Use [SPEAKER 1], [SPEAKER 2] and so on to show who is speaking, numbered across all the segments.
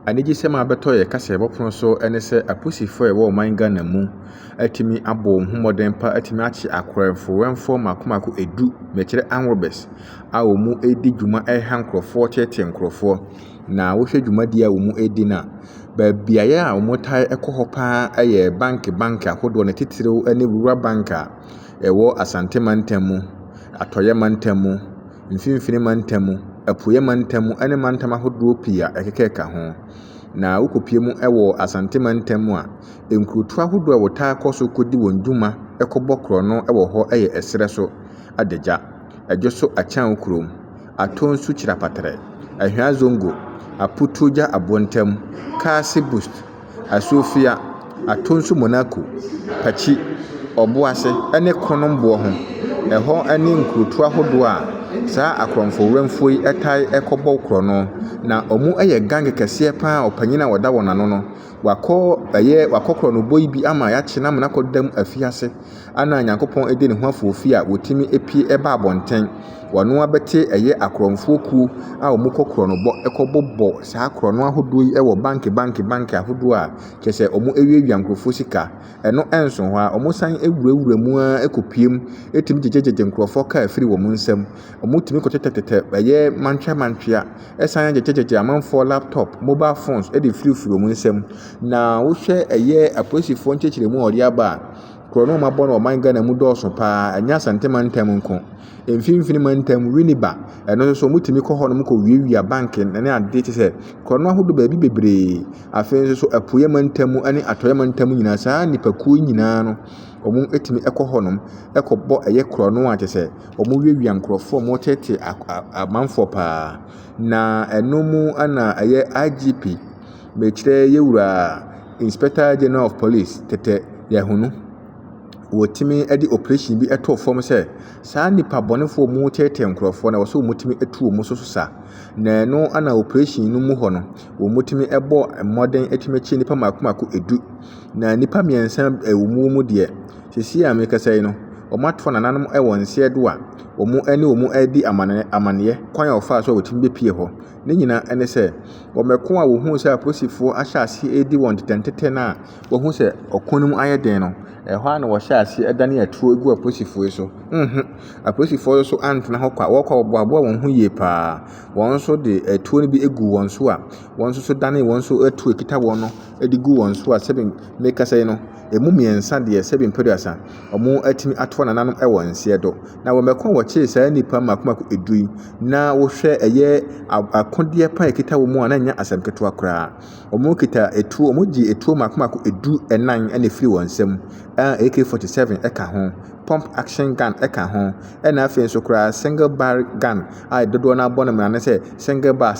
[SPEAKER 1] Anigi sema abeto ye kasa ebopono so ene se aposifo e wo man Ghana mu atimi abo homodem pa atimi achi akorefo wenfo makomako edu mekire Robberies a wo mu edi dwuma hankrofo tete nkrofo na wo hwe dwuma dia wo mu edi na ba biaye a wo motai ekoho pa aye bank ahodo ne titirew ene wura banka ewo Asante mantamu atoye mantamu mfimfini mantamu apuye mantamu ene mantama ahodo pia ekekeka ho na ukopie mu ewo Asante mantamu a enkrutu ahodo a wota koso kodi wonduma ekobokro no ewo ho eye esere so adeja adwoso achan krom atonsu kirapatre ahwa zongo aputuja abontam kasi boost asofia atonsu Monaco pachi oboase ene kronombo ho eho ene nkrutu ahodo a saa akromfo wemfoi etai ekobokro no na omu eye gang kese pa opanyina wada wonano no wakokro no boy bi ama ya chena mna kodam afiase ana Nyankopon ede ne ho afofi a wotimi epie eba abonten wano abete eye akromfo ku a omu kokro no bo ekobobo saa krono ahodo yi ewo bank ahodo a kese omu ewiewia nkrofo sika eno enso ho a omu san ewurawura mu a ekopiem etimi jejeje nkrofo ka afiri wo mu nsam omu timi kotetete eye mantwa esan jejeje amanfo laptop mobile phones ede free wo mu nsam na wo hwe eye aposifo nchechire mu ori aba krono mabɔ no man Ghana mu dɔɔso pa anya Asante mantam nko mfimfini mantam winiba eno so mutimi kɔ hɔ no mko wiewia bank ne ade te sɛ krono ahodo baabi bebree afei so apuye mantam ani atoye mantam nyina saa nipakuo nyina no omu etimi ekɔ hɔ no ekɔbɔ eye krono a te sɛ omu wiewia nkrofo mo tete amanfo pa na eno mu ana eye IGP mekire yewura Inspector General of Police tete yahunu wotimi edi operation bi eto form se saa nipa bonefo mu tete nkrofo na woso mutimi etu mu so sa na no ana operation no mu ho no wo mutimi ebo modern etimi chi nipa makomako edu na nipa miensa mu de sisi a mekasai no o matfo nananum wonse do a omu edi amane kwan a ofa so wotimi bepie ho ne nyina ene se wo meko a wo hu se aposifo ahyase edi won tetentete na wo hu se okonum ayeden no ehwa na wo hyase edane atuo egu aposifo so aposifo so antena ho kwa wo kwa boabo won hu ye pa won so de atuo ne bi egu won so a won so dane won so atuo ekita won no edigu won so a seben meka say no emu miensa de seben peduasa omu atimi atfo nananum wonse do na wo meko wo che saa nipa makomako edui na wo hwe eye akode pa ekita wo mu ananya asamketo akra omu kita etuo omu gi etuo makomako edu enan ene firi wonsem AK47 eka ho pump action gun eka ho ena afi nso kra single bar gun a dodo na abɔ na se single bar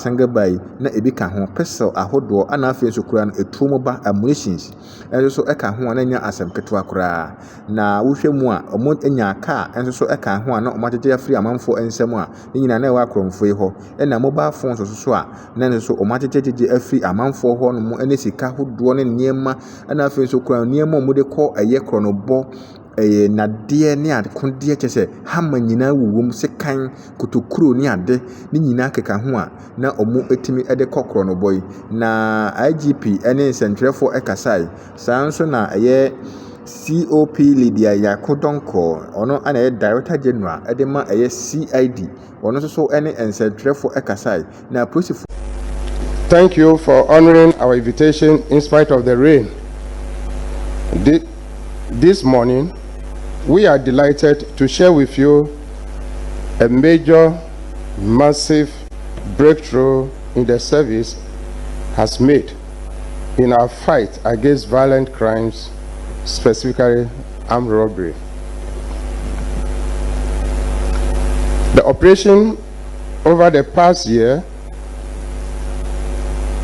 [SPEAKER 1] na ebi ka ho pistol ahodo ana afi nso kra etuo mo ba ammunitions enso so eka ho ananya asamketo akra na wo hwɛ mu a omu enya car enso so eka ho na omatete afiri amanfo ensam a nyina na ɛwa akromfo yi ho ena mobile phones so a na enso so omatete afiri amanfo ho no mu ene sika hodo ne niema ana afi nso kra niema mu de kɔ ɛyɛ kronobo na de ne akonde kyese hama nyina wuwum sekan kotokuro ne ade ne nyina keka ho a na omu etimi ede kokro no boy na IGP ene nsentwerefo ekasai sanso na eye COP Lydia Yakodonko ono ana eye Director General ede ma eye CID ono so ene nsentwerefo ekasai na police.
[SPEAKER 2] Thank you for honoring our invitation in spite of the rain. This morning, we are delighted to share with you a major, massive breakthrough in the service has made in our fight against violent crimes, specifically armed robbery. The operation over the past year,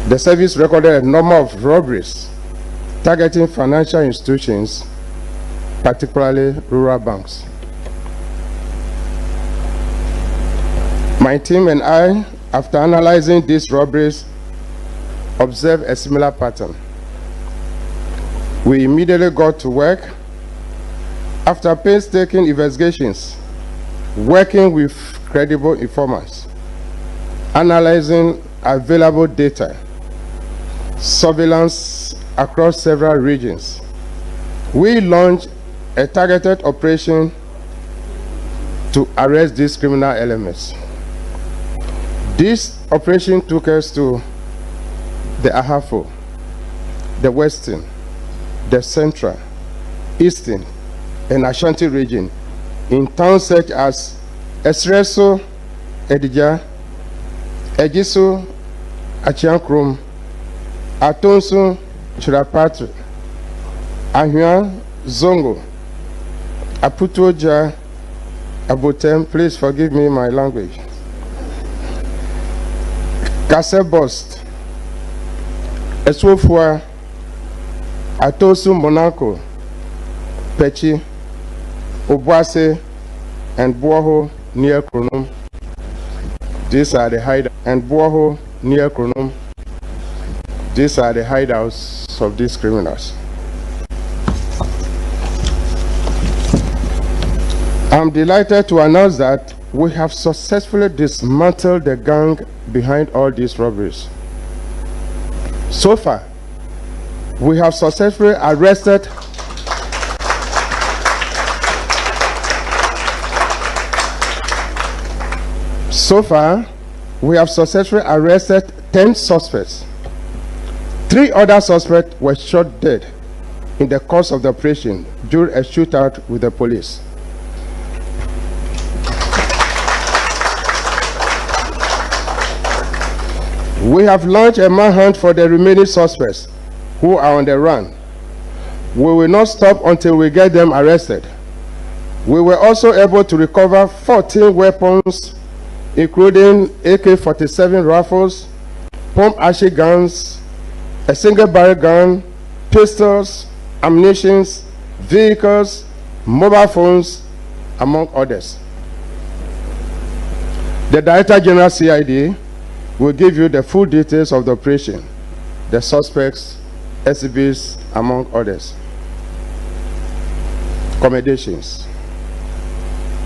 [SPEAKER 2] the service recorded a number of robberies targeting financial institutions, particularly rural banks. My team and I, after analyzing these robberies, observed a similar pattern. We immediately got to work. After painstaking investigations, working with credible informants, analyzing available data, surveillance across several regions. We launched a targeted operation to arrest these criminal elements. This operation took us to the Ahafo, the Western, the Central, Eastern, and Ashanti region in towns such as Esreso, Edija, Ejiso, Achiankrum, Atonso, Chirapatre, Ahua, Zongo, Aputoja, Abotem, please forgive me my language, Kasebost, Eswofua, Atosu Monaco, Pechi, Obuase, and Buaho near Kronum. These are the hideouts, and Buaho near Kronum. These are the hideouts of these criminals. I'm delighted to announce that we have successfully dismantled the gang behind all these robberies. So far, we have successfully arrested So far, we have successfully arrested 10 suspects. 3 other suspects were shot dead in the course of the operation during a shootout with the police. We have launched a manhunt for the remaining suspects who are on the run. We will not stop until we get them arrested. We were also able to recover 14 weapons, including AK-47 rifles, pump-action guns, a single-barrel gun, pistols, ammunition, vehicles, mobile phones, among others. The Director General CID will give you the full details of the operation, the suspects, exhibits, among others. Commendations.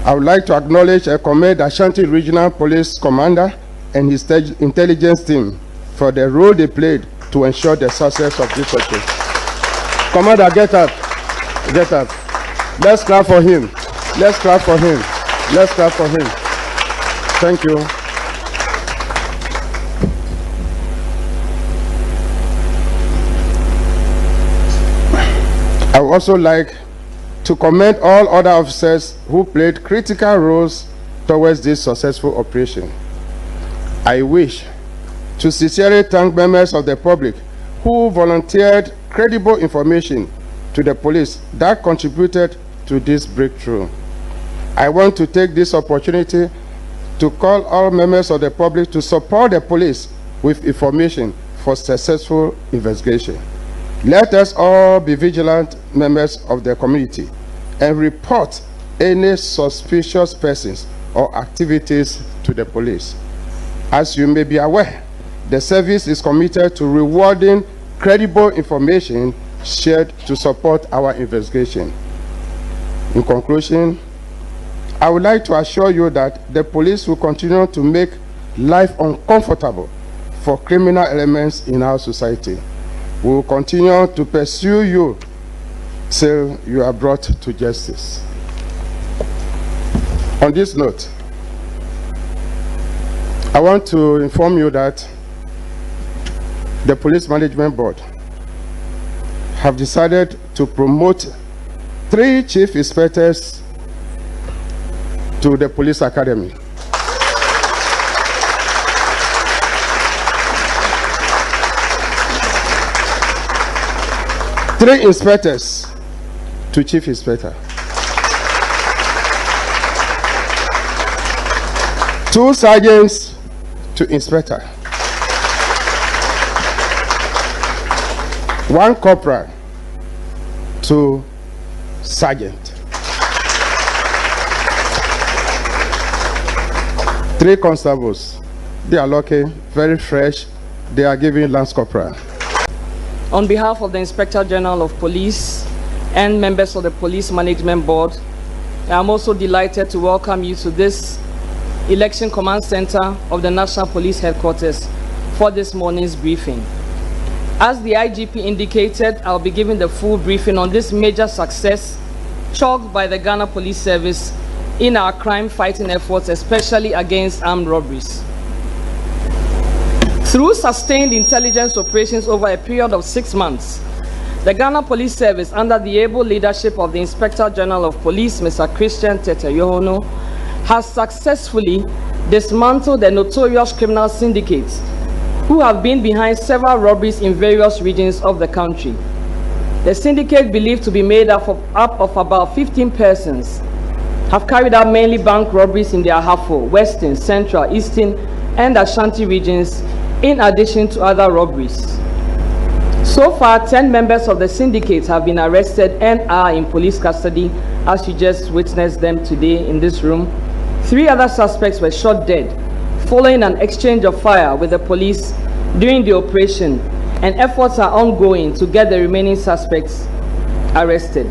[SPEAKER 2] I would like to acknowledge and commend Ashanti Regional Police Commander and his intelligence team for the role they played to ensure the success of this operation. Commander, get up. Get up. Let's clap for him. Let's clap for him. Let's clap for him. Thank you. I would also like to commend all other officers who played critical roles towards this successful operation. I wish to sincerely thank members of the public who volunteered credible information to the police that contributed to this breakthrough. I want to take this opportunity to call all members of the public to support the police with information for successful investigation. Let us all be vigilant members of the community and report any suspicious persons or activities to the police. As you may be aware, the service is committed to rewarding credible information shared to support our investigation. In conclusion, I would like to assure you that the police will continue to make life uncomfortable for criminal elements in our society. We will continue to pursue you till you are brought to justice. On this note, I want to inform you that the Police Management Board have decided to promote 3 chief inspectors to the Police Academy. Three inspectors to chief inspector. 2 sergeants to inspector. 1 corporal to sergeant. 3 constables. They are lucky, very fresh. They are giving lance corporal.
[SPEAKER 3] On behalf of the Inspector General of Police and members of the Police Management Board, I am also delighted to welcome you to this Election Command Center of the National Police Headquarters for this morning's briefing. As the IGP indicated, I'll be giving the full briefing on this major success chalked by the Ghana Police Service in our crime-fighting efforts, especially against armed robberies. Through sustained intelligence operations over a period of 6 months, the Ghana Police Service, under the able leadership of the Inspector General of Police, Mr. Christian Teteyohono, has successfully dismantled the notorious criminal syndicates who have been behind several robberies in various regions of the country. The syndicate, believed to be made up of about 15 persons, have carried out mainly bank robberies in the Ahafo, Western, Central, Eastern, and Ashanti regions, in addition to other robberies. So far, 10 members of the syndicate have been arrested and are in police custody, as you just witnessed them today in this room. 3 other suspects were shot dead following an exchange of fire with the police during the operation, and efforts are ongoing to get the remaining suspects arrested.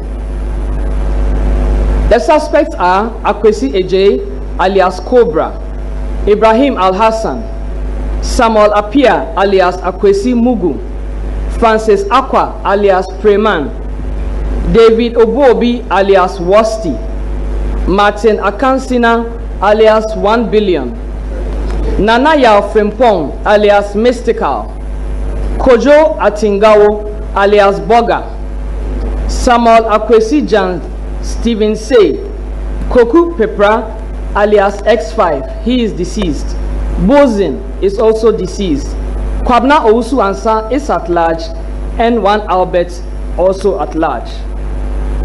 [SPEAKER 3] The suspects are Akwesi Ejay, alias Cobra, Ibrahim Al-Hassan, Samuel Apia, alias Akwesi Mugu, Francis Akwa, alias Preman, David Obobi, alias Wasti, Martin Akansina, alias 1 Billion, Nana Yao Frimpong, alias Mystical, Kojo Atingawo, alias Boga, Samuel Akwesi Jan, Stephen Say, Koku Pepra, alias X5, he is deceased. Bozin is also deceased. Kwabna Owusu Ansa is at large, and 1 Albert also at large.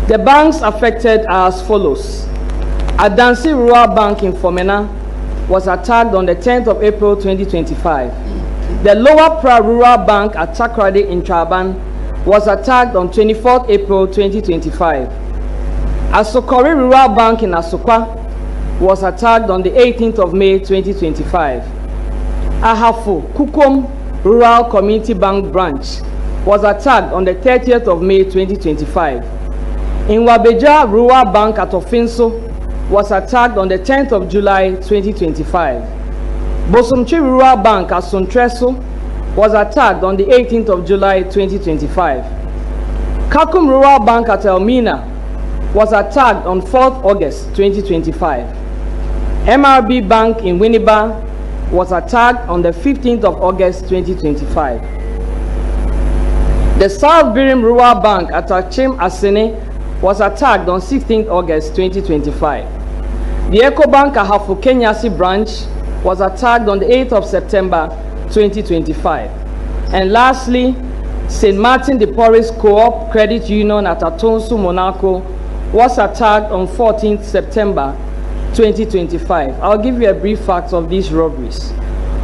[SPEAKER 3] The banks affected are as follows. Adansi Rural Bank in Fomena was attacked on the 10th of April 2025. The Lower Pra Rural Bank at Takrade in Traban was attacked on 24th April 2025. Asokore Rural Bank in Asokwa was attacked on the 18th of May 2025. Ahafo Kukom Rural Community Bank branch was attacked on the 30th of May 2025. In Wabeja Rural Bank at Ofinso was attacked on the 10th of July 2025. Bosomchi Rural Bank at Sontreso was attacked on the 18th of July 2025. Kakum Rural Bank at Elmina was attacked on 4th August 2025. MRB Bank in Winneba was attacked on the 15th of August 2025. The South Birim Rural Bank at Achim Asene was attacked on 16th August 2025. The EcoBank Ahafo Kenyasi branch was attacked on the 8th of September 2025. And lastly, St. Martin de Porres Co-op Credit Union at Atonsu, Monaco was attacked on 14th September 2025. I'll give you a brief fact of these robberies.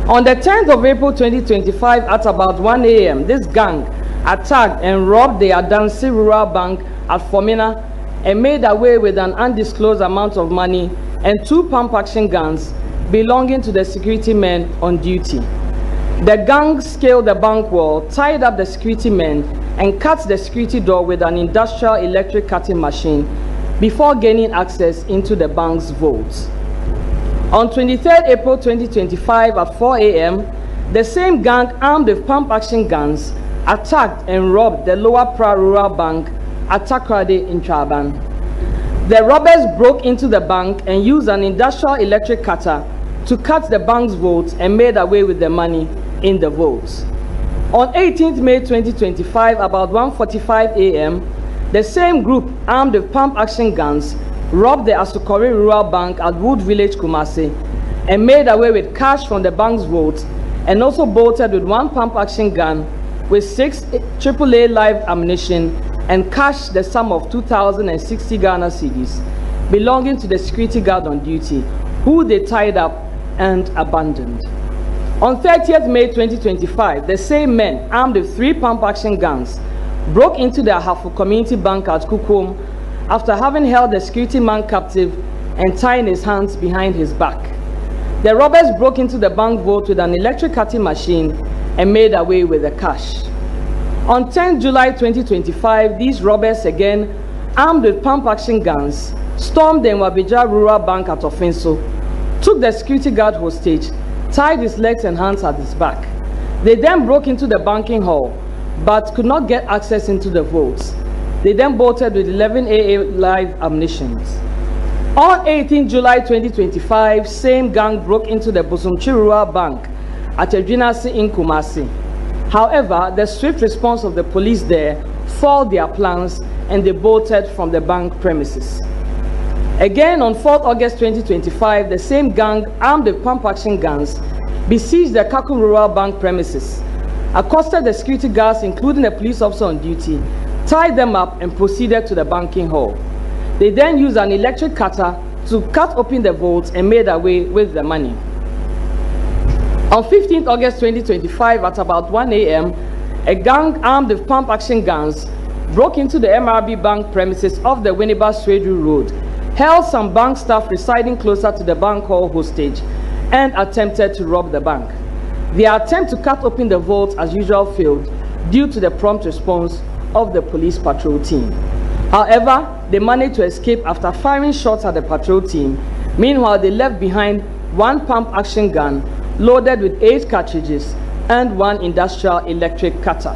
[SPEAKER 3] On the 10th of April 2025 at about 1 a.m., this gang attacked and robbed the Adansi Rural Bank at Fomena and made away with an undisclosed amount of money and 2 pump-action guns belonging to the security men on duty. The gang scaled the bank wall, tied up the security men, and cut the security door with an industrial electric cutting machine before gaining access into the bank's vaults. On 23rd April 2025 at 4 a.m., the same gang armed with pump-action guns attacked and robbed the Lower Pra Rural Bank at Takrade in Traban. The robbers broke into the bank and used an industrial electric cutter to cut the bank's vaults and made away with the money in the vaults. On 18th May 2025, about 1:45 a.m., the same group armed with pump-action guns robbed the Asokore Rural Bank at Wood Village, Kumasi, and made away with cash from the bank's vault, and also bolted with 1 pump-action gun with 6 AAA live ammunition and cash the sum of 2,060 Ghana cedis belonging to the security guard on duty, who they tied up and abandoned. On 30th May 2025, the same men armed with 3 pump-action guns broke into the Ahafo Community Bank at Kukum after having held the security man captive and tying his hands behind his back. The robbers broke into the bank vault with an electric cutting machine and made away with the cash. On 10 July 2025, these robbers, again armed with pump-action guns, stormed the Nwabija Rural Bank at Ofinso, took the security guard hostage, tied his legs and hands at his back. They then broke into the banking hall, but could not get access into the vaults. They then bolted with 11 AA live ammunition. On 18 July 2025, same gang broke into the Bosomchi Rural Bank at Edwinasi in Kumasi. However, the swift response of the police there foiled their plans and they bolted from the bank premises. Again, on 4th August 2025, the same gang, armed with pump-action guns, besieged the Kakum Rural Bank premises, accosted the security guards, including a police officer on duty, tied them up, and proceeded to the banking hall. They then used an electric cutter to cut open the vaults and made away with the money. On 15th August 2025, at about 1 a.m., a gang armed with pump-action guns broke into the MRB Bank premises off the Winneba Swedru Road, held some bank staff residing closer to the bank hall hostage, and attempted to rob the bank. Their attempt to cut open the vault as usual failed due to the prompt response of the police patrol team. However, they managed to escape after firing shots at the patrol team. Meanwhile, they left behind one pump-action gun loaded with 8 cartridges and one industrial electric cutter.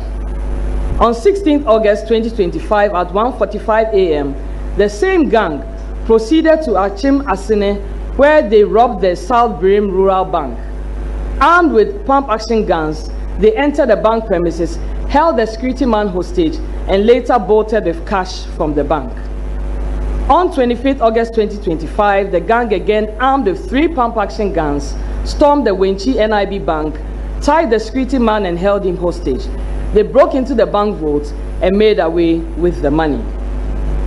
[SPEAKER 3] On 16th August 2025 at 1:45 a.m., the same gang proceeded to Achim Asine, where they robbed the South Birim Rural Bank. Armed with pump-action guns, they entered the bank premises, held the security man hostage, and later bolted with cash from the bank. On 25th August 2025, the gang, again armed with 3 pump-action guns, stormed the Wenchi NIB Bank, tied the security man and held him hostage. They broke into the bank vault and made away with the money.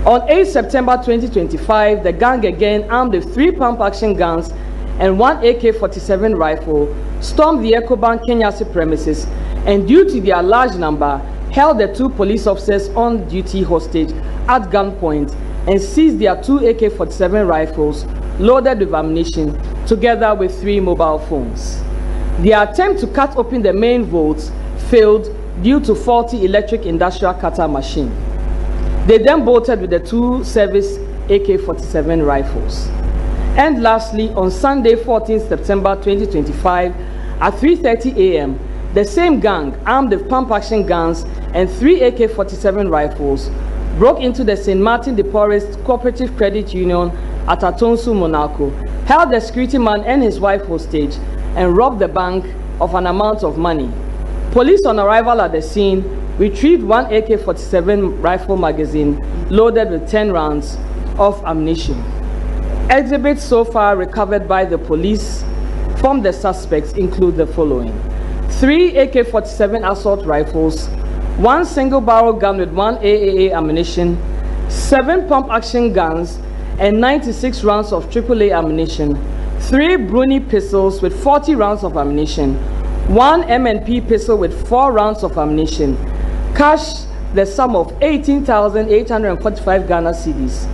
[SPEAKER 3] On 8 September 2025, the gang, again armed with 3 pump-action guns and 1 AK-47 rifle, stormed the EcoBank Kenyasi premises, and due to their large number, held the 2 police officers on duty hostage at gunpoint and seized their 2 AK-47 rifles loaded with ammunition, together with 3 mobile phones. Their attempt to cut open the main vaults failed due to faulty electric industrial cutter machine. They then bolted with the 2 service AK-47 rifles. And lastly, on Sunday, 14th September 2025, at 3:30 a.m., the same gang, armed with pump-action guns and 3 AK-47 rifles, broke into the St. Martin de Porres Cooperative Credit Union at Atonsu, Monaco, held the security man and his wife hostage, and robbed the bank of an amount of money. Police, on arrival at the scene, retrieved 1 AK-47 rifle magazine loaded with 10 rounds of ammunition. Exhibits so far recovered by the police from the suspects include the following: 3 AK-47 assault rifles, 1 single-barrel gun with 1 AAA ammunition, 7 pump-action guns, and 96 rounds of AAA ammunition, 3 Bruni pistols with 40 rounds of ammunition, 1 M&P pistol with 4 rounds of ammunition, cash the sum of 18,845 Ghana cedis,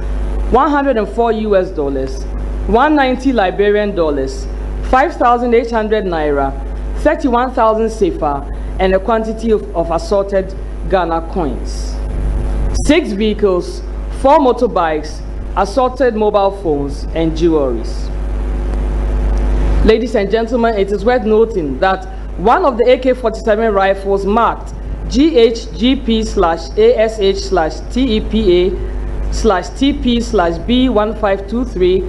[SPEAKER 3] 104 US dollars, 190 Liberian dollars, 5,800 naira, 31,000 sefa, and a quantity of assorted Ghana coins. 6 vehicles, 4 motorbikes, assorted mobile phones, and jewelries. Ladies and gentlemen, it is worth noting that one of the AK-47 rifles marked GHGP/ASH/TEPA/TP/B1523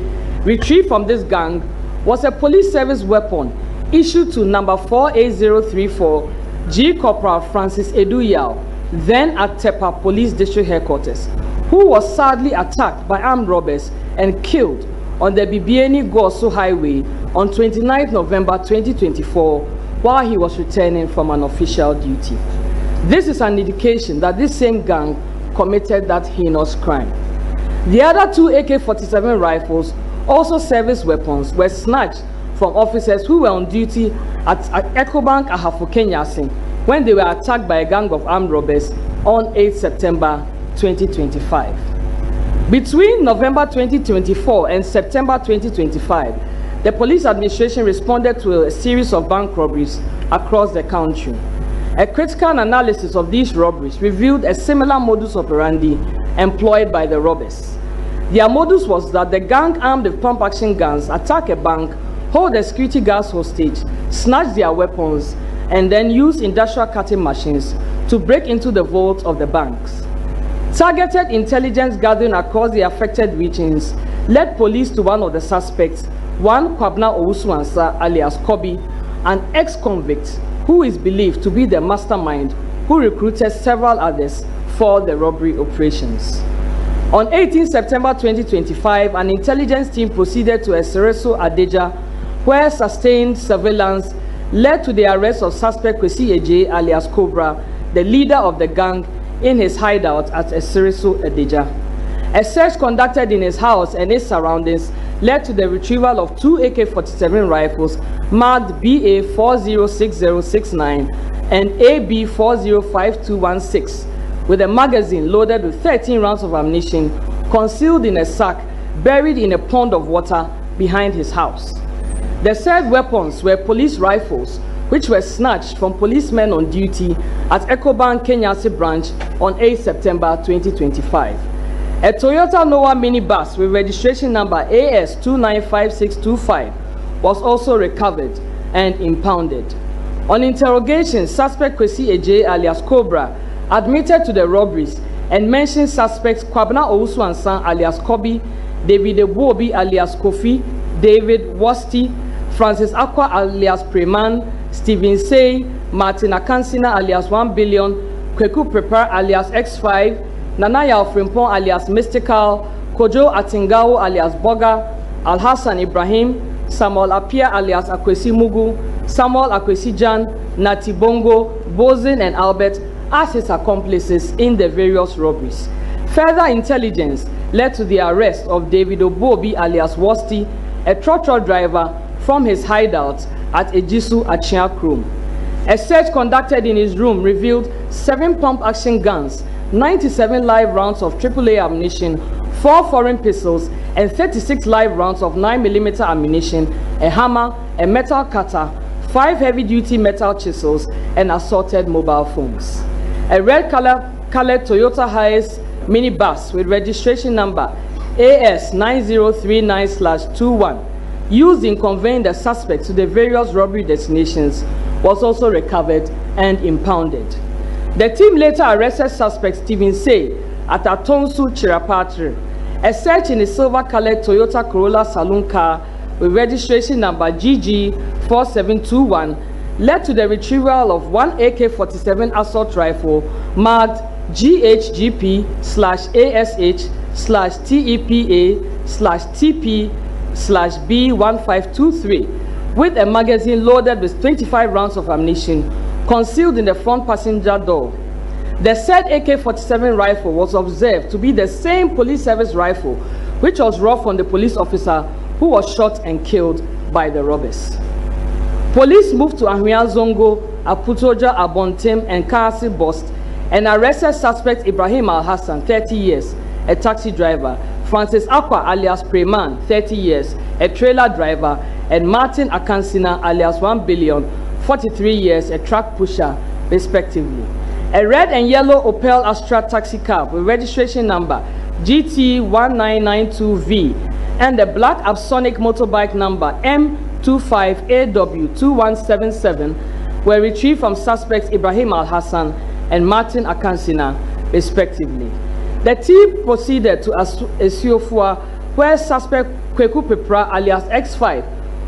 [SPEAKER 3] retrieved from this gang was a police service weapon issued to number 48034 G Corporal Francis Eduyao, then at Tepa Police District Headquarters, who was sadly attacked by armed robbers and killed on the Bibiani-Goso Highway on 29 November 2024 while he was returning from an official duty. This is an indication that this same gang committed that heinous crime. The other 2 AK-47 rifles, also service weapons, were snatched from officers who were on duty at EcoBank Ahafo Kenyasi when they were attacked by a gang of armed robbers on 8 September 2025. Between November 2024 and September 2025, the police administration responded to a series of bank robberies across the country. A critical analysis of these robberies revealed a similar modus operandi employed by the robbers. Their modus was that the gang, armed with pump-action guns, attack a bank, hold the security guards hostage, snatch their weapons, and then use industrial cutting machines to break into the vaults of the banks. Targeted intelligence gathering across the affected regions led police to one of the suspects, one Kwabna Owusu-Ansah alias Kobi, an ex-convict who is believed to be the mastermind who recruited several others for the robbery operations. On 18 September 2025, an intelligence team proceeded to Esereso Adeja, where sustained surveillance led to the arrest of suspect Kwesi Eje alias Cobra, the leader of the gang, in his hideout at Esereso Adeja. A search conducted in his house and its surroundings led to the retrieval of 2 AK-47 rifles marked BA 406069 and AB 405216, with a magazine loaded with 13 rounds of ammunition concealed in a sack buried in a pond of water behind his house. The said weapons were police rifles, which were snatched from policemen on duty at EcoBank Kenyasi branch on 8 September 2025. A Toyota Noah minibus with registration number AS295625 was also recovered and impounded. On interrogation, suspect Kwesi Eje alias Cobra admitted to the robberies and mentioned suspects Kwabna Owusu-Ansah alias Kobi, David Ebuobi alias Kofi, David Wasti, Francis Akwa alias Preman, Stephen Say, Martin Akansina alias 1 billion, Kweku Prepar alias X5, Nanaya Frimpong alias Mystical, Kojo Atingao alias Boga, Al-Hassan Ibrahim, Samuel Apia alias Akwesi Mugu, Samuel Akwesi Jan, Nati Bongo, Bozin and Albert as his accomplices in the various robberies. Further intelligence led to the arrest of David Obobi alias Wasti, a trotro driver, from his hideout at Ejisu Achia Krom. A search conducted in his room revealed 7 pump-action guns, 97 live rounds of AAA ammunition, 4 foreign pistols, and 36 live rounds of 9mm ammunition, a hammer, a metal cutter, 5 heavy-duty metal chisels, and assorted mobile phones. A red-colored Toyota Hiace minibus with registration number AS9039/21, used in conveying the suspects to the various robbery destinations, was also recovered and impounded. The team later arrested suspect Stephen Say at Atonsu Chirapatre. A search in a silver-colored Toyota Corolla saloon car with registration number GG4721 led to the retrieval of 1 AK-47 assault rifle marked GHGP/ASH/TEPA/TP/B1523 with a magazine loaded with 25 rounds of ammunition concealed in the front passenger door. The said AK-47 rifle was observed to be the same police service rifle which was robbed from the police officer who was shot and killed by the robbers. Police moved to Ahwea Zongo, Aputoja, Abontem, and Kasi Bost and arrested suspect Ibrahim Al-Hassan, 30 years, a taxi driver, Francis Akwa alias Preman, 30 years, a trailer driver, and Martin Akansina alias 1 billion, 43 years, a truck pusher, respectively. A red and yellow Opel Astra taxi cab with registration number GT1992V and a black Absonic motorbike number M25AW2177 were retrieved from suspects Ibrahim Al-Hassan and Martin Akansina, respectively. The team proceeded to Esiofua, where suspect Kweku Pepra alias X5,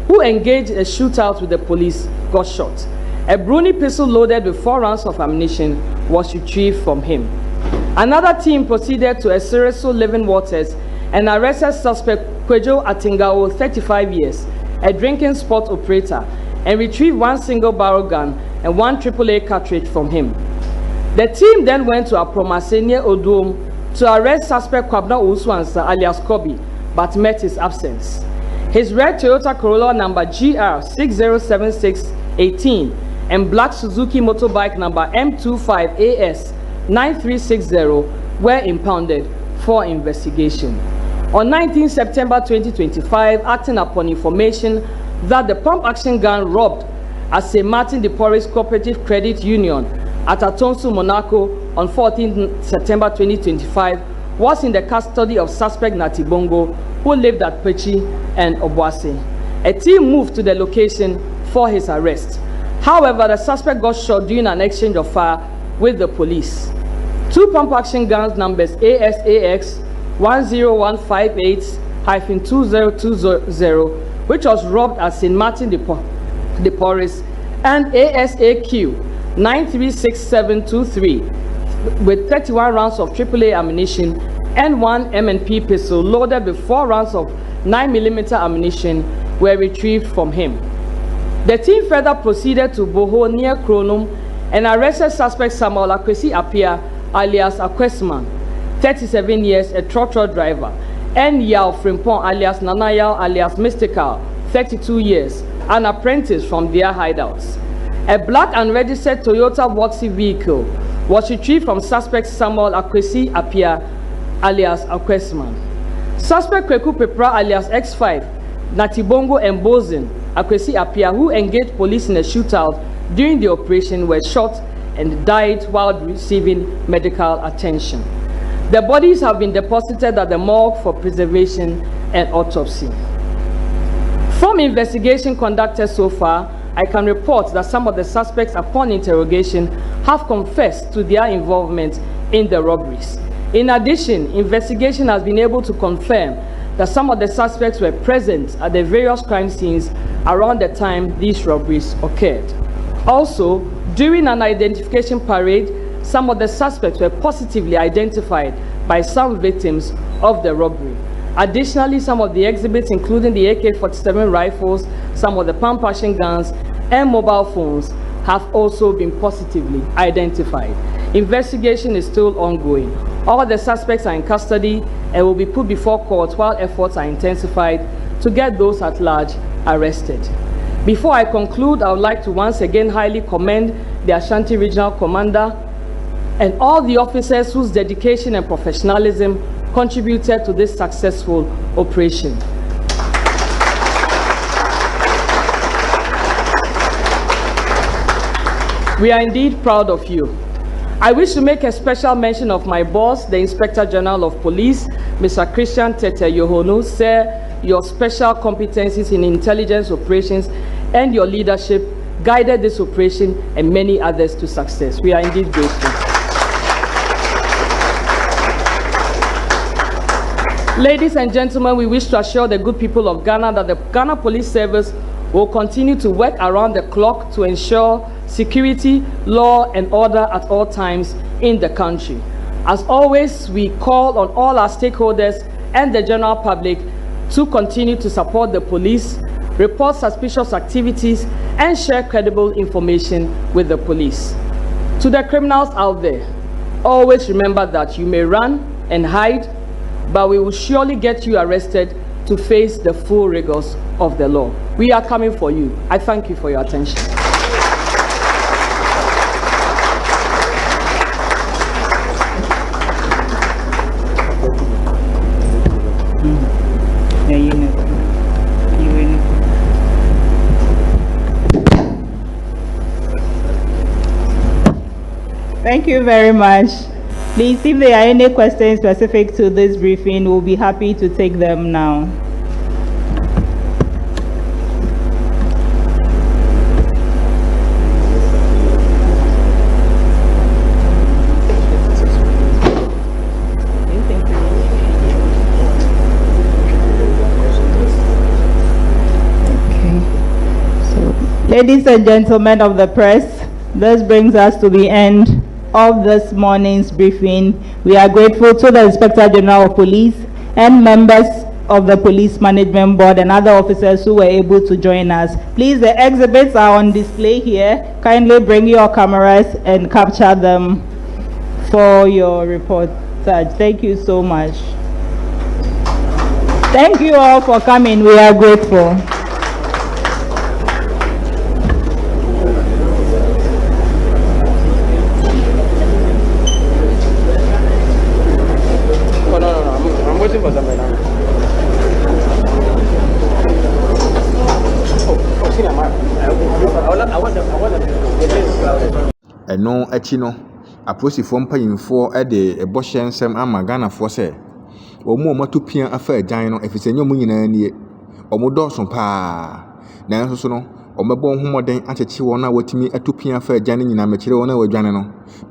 [SPEAKER 3] who engaged a shootout with the police, got shot. A Bruni pistol loaded with 4 rounds of ammunition was retrieved from him. Another team proceeded to Esereso Living Waters and arrested suspect Kwejo Atingao, 35 years, a drinking spot operator, and retrieved 1 single barrel gun and 1 AAA cartridge from him. The team then went to Apromase near Odom to arrest suspect Kwabna Owusu-Ansah alias Kobi, but met his absence. His red Toyota Corolla number GR607618 and black Suzuki motorbike number M25AS9360 were impounded for investigation. On 19 September 2025, acting upon information that the pump action gun robbed at St. Martin de Porres Cooperative Credit Union at Atonsu, Monaco on 14 September 2025 was in the custody of suspect Nati Bongo, who lived at Pechi and Obuasi. A team moved to the location for his arrest. However, the suspect got shot during an exchange of fire with the police. 2 pump action guns numbers ASAX 10158-2020, which was robbed at St. Martin de Porres, and ASAQ 936723 with 31 rounds of AAA ammunition and 1 M&P pistol loaded with 4 rounds of 9mm ammunition were retrieved from him. The team further proceeded to Boho near Kronum and arrested suspect Samuel Akwesi Apia alias Akwesman, 37 years, a trotro driver, and Yao Frimpong alias Nanayao alias Mystical, 32 years, an apprentice from their hideouts. A black unregistered Toyota Voxy vehicle was retrieved from suspect Samuel Akwesi Apia alias Akwesman. Suspect Kweku Pepra alias X5, Natibongo and Bozin Akwesi Apia, who engaged police in a shootout during the operation, were shot and died while receiving medical attention. The bodies have been deposited at the morgue for preservation and autopsy. From investigation conducted so far, I can report that some of the suspects, upon interrogation, have confessed to their involvement in the robberies. In addition, investigation has been able to confirm that some of the suspects were present at the various crime scenes around the time these robberies occurred. Also, during an identification parade, some of the suspects were positively identified by some victims of the robbery. Additionally, some of the exhibits, including the AK-47 rifles, some of the pump action guns, and mobile phones, have also been positively identified. Investigation is still ongoing. All the suspects are in custody and will be put before court while efforts are intensified to get those at large arrested. Before I conclude, I would like to once again highly commend the Ashanti Regional Commander and all the officers whose dedication and professionalism contributed to this successful operation. We are indeed proud of you. I wish to make a special mention of my boss, the Inspector General of Police, Mr. Christian Tete Yohonu. Sir, your special competencies in intelligence operations and your leadership guided this operation and many others to success. We are indeed grateful. Ladies and gentlemen, we wish to assure the good people of Ghana that the Ghana Police Service will continue to work around the clock to ensure security, law, and order at all times in the country. As always, we call on all our stakeholders and the general public to continue to support the police, report suspicious activities, and share credible information with the police. To the criminals out there, always remember that you may run and hide, but we will surely get you arrested to face the full rigors of the law. We are coming for you. I thank you for your attention.
[SPEAKER 4] Thank you very much. Please, if there are any questions specific to this briefing, we'll be happy to take them now. Ladies and gentlemen of the press, this brings us to the end of this morning's briefing. We are grateful to the Inspector General of Police and members of the Police Management Board and other officers who were able to join us. Please, the exhibits are on display here. Kindly bring your cameras and capture them for your report. Thank you so much. Thank you all for coming. We are grateful.
[SPEAKER 1] Ɛno akyi no apolisifoɔ mpanyinfoɔ de ɛbɔhyɛ nsɛm ama Ghanafoɔ sɛ wɔn mato pia afa agyan no efisɛ nyɛ wɔn nyinaa nie wɔn dɔɔso paa nanso so no ɔmɛbɔ homoden akyekye wɔn a wɔtumi atupia fa agya ne nyina mɛkyerɛ wɔn a wɔadwane no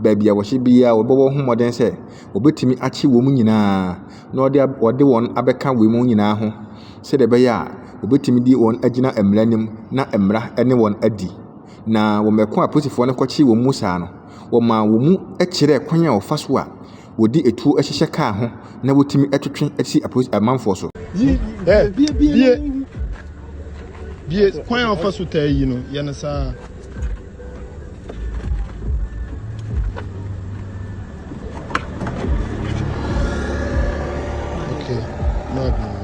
[SPEAKER 1] baabi a wɔhye bia wɔbɛbɔ homoden sɛ wɔbɛtumi akye wɔn nyinaa na wɔde wɔn abɛka wɔn nyinaa ho sɛ de bɛyɛ a wɔbɛtumi di wɔn agyina mmara nim na mmara ne wɔn adi na wɔmɛko apolisifoɔ no kɔkye wɔn mu saa no wɔma wɔn mu kyerɛ kwan a wɔfa so a wɔdi etuo hyehyɛ kaa ho na wɔtumi atwetwe asi amanfoɔ so
[SPEAKER 5] bie kwan a wɔfa so taa yi no yɛne saa okay no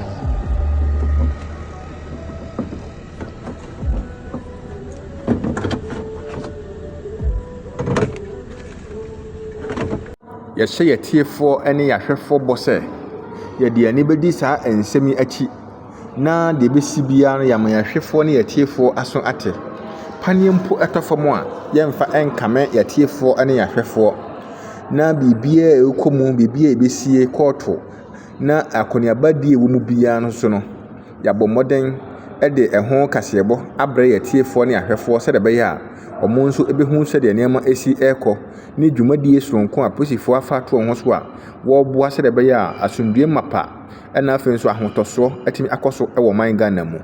[SPEAKER 1] yɛhyɛ yɛtiefoɔ ne yɛahwɛfoɔ bɔ sɛ yɛde ani bɛdi saa nsɛm yi akyi na de bɛsi biara no yɛama yɛahwɛfoɔ ne yɛtiefoɔ aso ate paneɛ mpo ɛtɔ fam a yɛmfa ɛnkame yɛtiefoɔ ne yɛahwɛfoɔ na biribiara ɛkɔ mu biribiara ɛbɛsie kɔɔto na akɔneabadie wɔ mu biara no so no yɛabɔ mmɔden de ɛho kaseɛbɔ abrɛ yɛtiefoɔ ne yɛahwɛfoɔ sɛdeɛ ɛbɛyɛ a ɔmo nso ɛbɛhu sɛdeɛ nneɛma ɛsi ɛrekɔ ne dwumadie sononko a polisifoɔ afa to wɔn ho so a wɔreboa sɛdeɛ ɛbɛyɛ a asomdue mapa ɛna afei nso ahotɔsoɔ atumi akɔ so ɛwɔ man Ghana mu.